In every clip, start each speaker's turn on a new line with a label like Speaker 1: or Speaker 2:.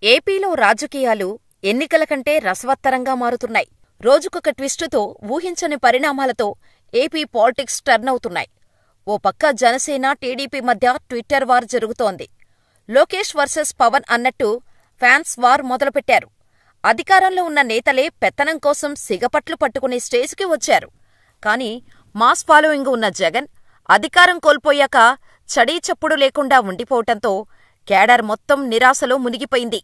Speaker 1: ఏపీలో రాజకీయాలు ఎన్నికల కంటే రసవత్తరంగా మారుతున్నాయి. రోజుకొక ట్విస్టుతో, ఊహించని పరిణామాలతో ఏపీ పాలిటిక్స్ టర్న్ అవుతున్నాయి. ఓ పక్క జనసేన, టీడీపీ మధ్య ట్విట్టర్ వార్ జరుగుతోంది. లోకేష్ వర్సెస్ పవన్ అన్నట్టు ఫ్యాన్స్ వార్ మొదలుపెట్టారు. అధికారంలో ఉన్న నేతలే పెత్తనం కోసం సిగపట్లు పట్టుకునే స్టేజ్కి వచ్చారు. కానీ మాస్ ఫాలోయింగ్ ఉన్న జగన్ అధికారం కోల్పోయాక చడీచప్పుడు లేకుండా ఉండిపోవటంతో కేడర్ మొత్తం నిరాశలో మునిగిపోయింది.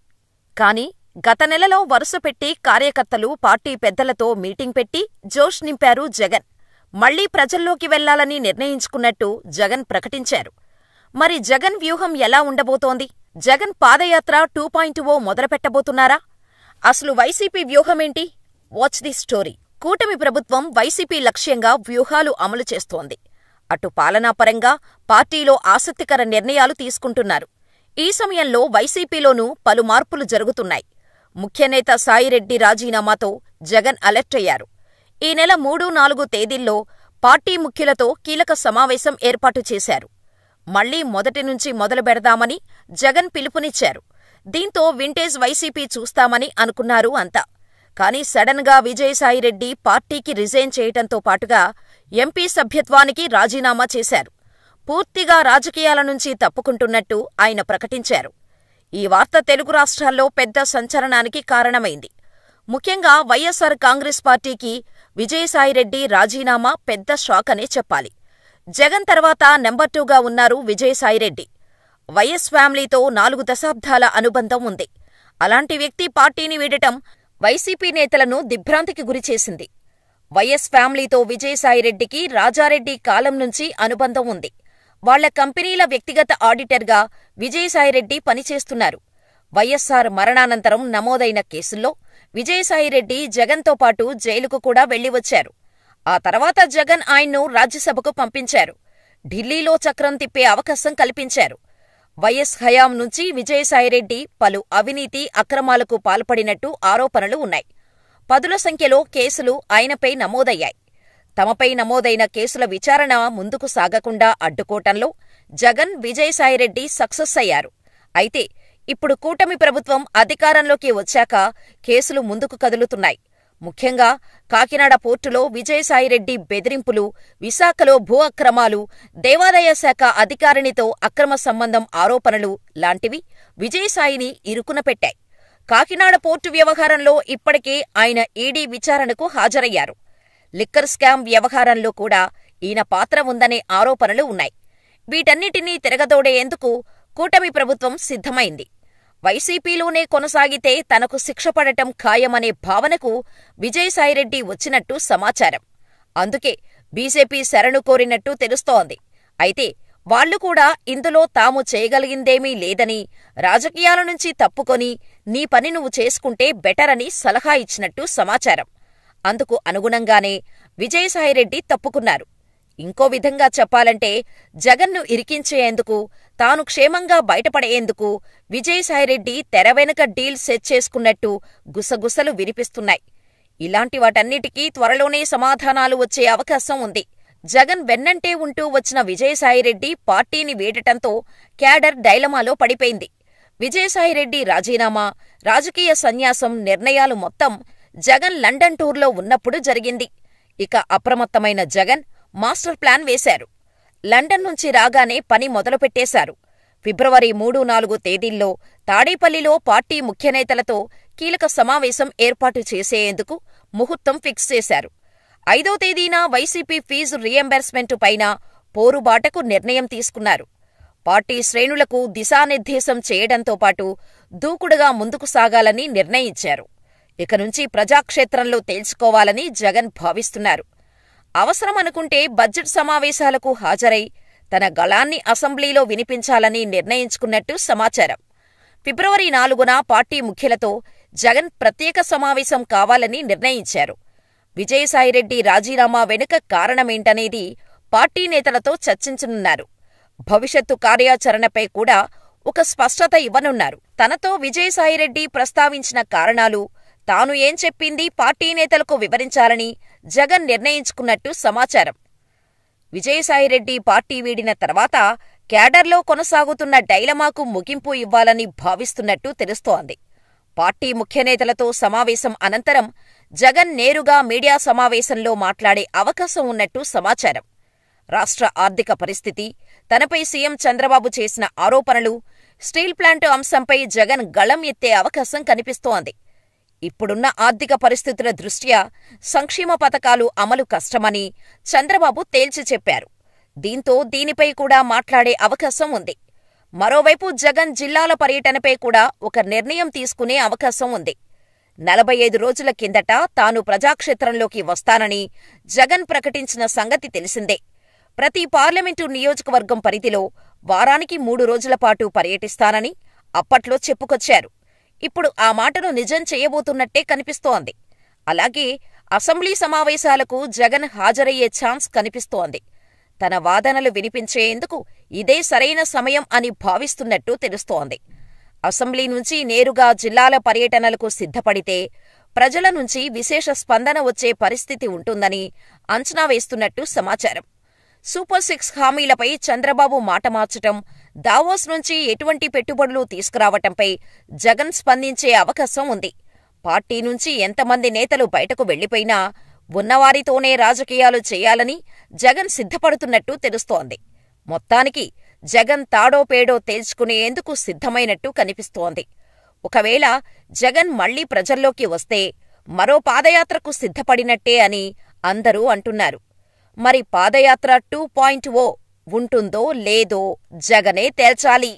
Speaker 1: కాని గత నెలలో వరుసపెట్టి కార్యకర్తలు, పార్టీ పెద్దలతో మీటింగ్ పెట్టి జోష్ నింపారు జగన్. మళ్లీ ప్రజల్లోకి వెళ్లాలని నిర్ణయించుకున్నట్టు జగన్ ప్రకటించారు. మరి జగన్ వ్యూహం ఎలా ఉండబోతోంది? జగన్ పాదయాత్ర 2.0 మొదలుపెట్టబోతున్నారా? అసలు వైసీపీ వ్యూహమేంటి? Watch the story. కూటమి ప్రభుత్వం వైసీపీ లక్ష్యంగా వ్యూహాలు అమలు చేస్తోంది. అటు పాలనాపరంగా పార్టీలో ఆసక్తికర నిర్ణయాలు తీసుకుంటున్నారు. ఈ సమయంలో వైసీపీలోనూ పలు మార్పులు జరుగుతున్నాయి. ముఖ్యనేత సాయిరెడ్డి రాజీనామాతో జగన్ అలర్ట్ అయ్యారు. ఈ నెల 3, 4 తేదీల్లో పార్టీ ముఖ్యులతో కీలక సమావేశం ఏర్పాటు చేశారు. మళ్లీ మొదటి నుంచి మొదలుపెడదామని జగన్ పిలుపునిచ్చారు. దీంతో వింటేజ్ వైసీపీ చూస్తామని అనుకున్నారు అంతా. కానీ సడన్ గా విజయసాయిరెడ్డి పార్టీకి రిజైన్ చేయటంతో పాటుగా ఎంపీ సభ్యత్వానికి రాజీనామా చేశారు. పూర్తిగా రాజకీయాల నుంచి తప్పుకుంటున్నట్టు ఆయన ప్రకటించారు. ఈ వార్త తెలుగు రాష్ట్రాల్లో పెద్ద సంచలనానికి కారణమైంది. ముఖ్యంగా వైఎస్సార్ కాంగ్రెస్ పార్టీకి విజయసాయిరెడ్డి రాజీనామా పెద్ద షాక్ అనే చెప్పాలి. జగన్ తర్వాత నెంబర్ 2గా ఉన్నారు విజయసాయిరెడ్డి. వైఎస్ ఫ్యామిలీతో 4 దశాబ్దాల అనుబంధం ఉంది. అలాంటి వ్యక్తి పార్టీని వీడటం వైసీపీ నేతలను దిగ్భ్రాంతికి గురిచేసింది. వైఎస్ ఫ్యామిలీతో విజయసాయిరెడ్డికి రాజారెడ్డి కాలం నుంచి అనుబంధం ఉంది. వాళ్ల కంపెనీల వ్యక్తిగత ఆడిటర్గా విజయసాయిరెడ్డి పనిచేస్తున్నారు. వైఎస్సార్ మరణానంతరం నమోదైన కేసుల్లో విజయసాయిరెడ్డి జగన్తో పాటు జైలుకు కూడా వెళ్లివచ్చారు. ఆ తర్వాత జగన్ ఆయన్ను రాజ్యసభకు పంపించారు. ఢిల్లీలో చక్రం తిప్పే అవకాశం కల్పించారు. వైఎస్ హయాం నుంచి విజయసాయిరెడ్డి పలు అవినీతి, అక్రమాలకు పాల్పడినట్టు ఆరోపణలు ఉన్నాయి. పదుల సంఖ్యలో కేసులు ఆయనపై నమోదయ్యాయి. తమపై నమోదైన కేసుల విచారణ ముందుకు సాగకుండా అడ్డుకోవటంలో జగన్, విజయసాయిరెడ్డి సక్సెస్ అయ్యారు. అయితే ఇప్పుడు కూటమి ప్రభుత్వం అధికారంలోకి వచ్చాక కేసులు ముందుకు కదులుతున్నాయి. ముఖ్యంగా కాకినాడ పోర్టులో విజయసాయిరెడ్డి బెదిరింపులు, విశాఖలో భూ అక్రమాలు, దేవాదాయ శాఖ అధికారినితో అక్రమ సంబంధం ఆరోపణలు లాంటివి విజయసాయిని ఇరుకున పెట్టాయి. కాకినాడ పోర్టు వ్యవహారంలో ఇప్పటికే ఆయన ఈడీ విచారణకు హాజరయ్యారు. లిక్కర్ స్కామ్ వ్యవహారంలో కూడా ఈయన పాత్ర ఉందనే ఆరోపణలు ఉన్నాయి. వీటన్నిటినీ తిరగదోడేందుకు కూటమి ప్రభుత్వం సిద్ధమైంది. వైసీపీలోనే కొనసాగితే తనకు శిక్ష పడటం ఖాయమనే భావనకు విజయసాయిరెడ్డి వచ్చినట్టు సమాచారం. అందుకే బీజేపీ శరణు కోరినట్టు తెలుస్తోంది. అయితే వాళ్లు కూడా ఇందులో తాము చేయగలిగిందేమీ లేదని, రాజకీయాల నుంచి తప్పుకొని నీ పని నువ్వు చేసుకుంటే బెటర్ అని సలహా ఇచ్చినట్టు సమాచారం. అందుకు అనుగుణంగానే విజయసాయిరెడ్డి తప్పుకున్నారు. ఇంకో విధంగా చెప్పాలంటే జగన్ను ఇరికించేందుకు, తాను క్షేమంగా బయటపడేందుకు విజయసాయిరెడ్డి తెరవెనుక డీల్ సెట్ చేసుకున్నట్టు గుసగుసలు వినిపిస్తున్నాయి. ఇలాంటి వాటన్నిటికీ త్వరలోనే సమాధానాలు వచ్చే అవకాశం ఉంది. జగన్ వెన్నంటే ఉంటూ వచ్చిన విజయసాయిరెడ్డి పార్టీని వీడటంతో క్యాడర్ డైలమాలో పడిపోయింది. విజయసాయిరెడ్డి రాజీనామా, రాజకీయ సన్యాసం నిర్ణయాలు మొత్తం జగన్ లండన్ టూర్లో ఉన్నప్పుడు జరిగింది. ఇక అప్రమత్తమైన జగన్ మాస్టర్ ప్లాన్ వేశారు. లండన్ నుంచి రాగానే పని మొదలుపెట్టేశారు. ఫిబ్రవరి 3, 4 తేదీల్లో తాడేపల్లిలో పార్టీ ముఖ్యనేతలతో కీలక సమావేశం ఏర్పాటు చేసేందుకు ముహూర్తం ఫిక్స్ చేశారు. 5వ తేదీన వైసీపీ ఫీజు రీయింబర్స్మెంటు పైన పోరుబాటకు నిర్ణయం తీసుకున్నారు. పార్టీ శ్రేణులకు దిశానిర్దేశం చేయడంతో పాటు దూకుడుగా ముందుకు సాగాలని నిర్ణయించారు. ఇక నుంచి ప్రజాక్షేత్రంలో తేల్చుకోవాలని జగన్ భావిస్తున్నారు. అవసరమనుకుంటే బడ్జెట్ సమావేశాలకు హాజరై తన గళాన్ని అసెంబ్లీలో వినిపించాలని నిర్ణయించుకున్నట్టు సమాచారం. ఫిబ్రవరి 4న పార్టీ ముఖ్యులతో జగన్ ప్రత్యేక సమావేశం కావాలని నిర్ణయించారు. విజయసాయిరెడ్డి రాజీనామా వెనుక కారణమేంటనేది పార్టీ నేతలతో చర్చించనున్నారు. భవిష్యత్తు కార్యాచరణపై కూడా ఒక స్పష్టత ఇవ్వనున్నారు. తనతో విజయసాయిరెడ్డి ప్రస్తావించిన కారణాలు, తాను ఏం చెప్పింది పార్టీ నేతలకు వివరించాలని జగన్ నిర్ణయించుకున్నట్టు సమాచారం. విజయసాయిరెడ్డి పార్టీ వీడిన తర్వాత క్యాడర్లో కొనసాగుతున్న డైలమాకు ముగింపు ఇవ్వాలని భావిస్తున్నట్టు తెలుస్తోంది. పార్టీ ముఖ్యనేతలతో సమావేశం అనంతరం జగన్ నేరుగా మీడియా సమావేశంలో మాట్లాడే అవకాశం ఉన్నట్టు సమాచారం. రాష్ట్ర ఆర్థిక పరిస్థితి, తనపై సీఎం చంద్రబాబు చేసిన ఆరోపణలు, స్టీల్ ప్లాంటు అంశంపై జగన్ గళం ఎత్తే అవకాశం కనిపిస్తోంది. ఇప్పుడున్న ఆర్థిక పరిస్థితుల దృష్ట్యా సంక్షేమ పథకాలు అమలు కష్టమని చంద్రబాబు తేల్చి చెప్పారు. దీంతో దీనిపై కూడా మాట్లాడే అవకాశం ఉంది. మరోవైపు జగన్ జిల్లాల పర్యటనపై కూడా ఒక నిర్ణయం తీసుకునే అవకాశం ఉంది. 45 రోజుల కిందట తాను ప్రజాక్షేత్రంలోకి వస్తానని జగన్ ప్రకటించిన సంగతి తెలిసిందే. ప్రతి పార్లమెంటు నియోజకవర్గం పరిధిలో వారానికి 3 రోజుల పాటు పర్యటిస్తానని అప్పట్లో చెప్పుకొచ్చారు. ఇప్పుడు ఆ మాటను నిజం చేయబోతున్నట్టే కనిపిస్తోంది. అలాగే అసెంబ్లీ సమావేశాలకు జగన్ హాజరయ్యే ఛాన్స్ కనిపిస్తోంది. తన వాదనలు వినిపించేందుకు ఇదే సరైన సమయం అని భావిస్తున్నట్టు తెలుస్తోంది. అసెంబ్లీ నుంచి నేరుగా జిల్లాల పర్యటనలకు సిద్ధపడితే ప్రజల నుంచి విశేష స్పందన వచ్చే పరిస్థితి ఉంటుందని అంచనా వేస్తున్నట్టు సమాచారం. సూపర్ 6 హామీలపై చంద్రబాబు మాట మార్చటం, దావోస్ నుంచి ఎటువంటి పెట్టుబడులు తీసుకురావటంపై జగన్ స్పందించే అవకాశం ఉంది. పార్టీ నుంచి ఎంతమంది నేతలు బయటకు వెళ్లిపోయినా ఉన్నవారితోనే రాజకీయాలు చేయాలని జగన్ సిద్ధపడుతున్నట్టు తెలుస్తోంది. మొత్తానికి జగన్ తాడో పేడో తేల్చుకునేందుకు సిద్ధమైనట్టు కనిపిస్తోంది. ఒకవేళ జగన్ మళ్లీ ప్రజల్లోకి వస్తే మరో పాదయాత్రకు సిద్ధపడినట్టే అని అందరూ అంటున్నారు. మరి పాదయాత్ర 2.0 ఉంటుందో లేదో జగనే తేల్చాలి.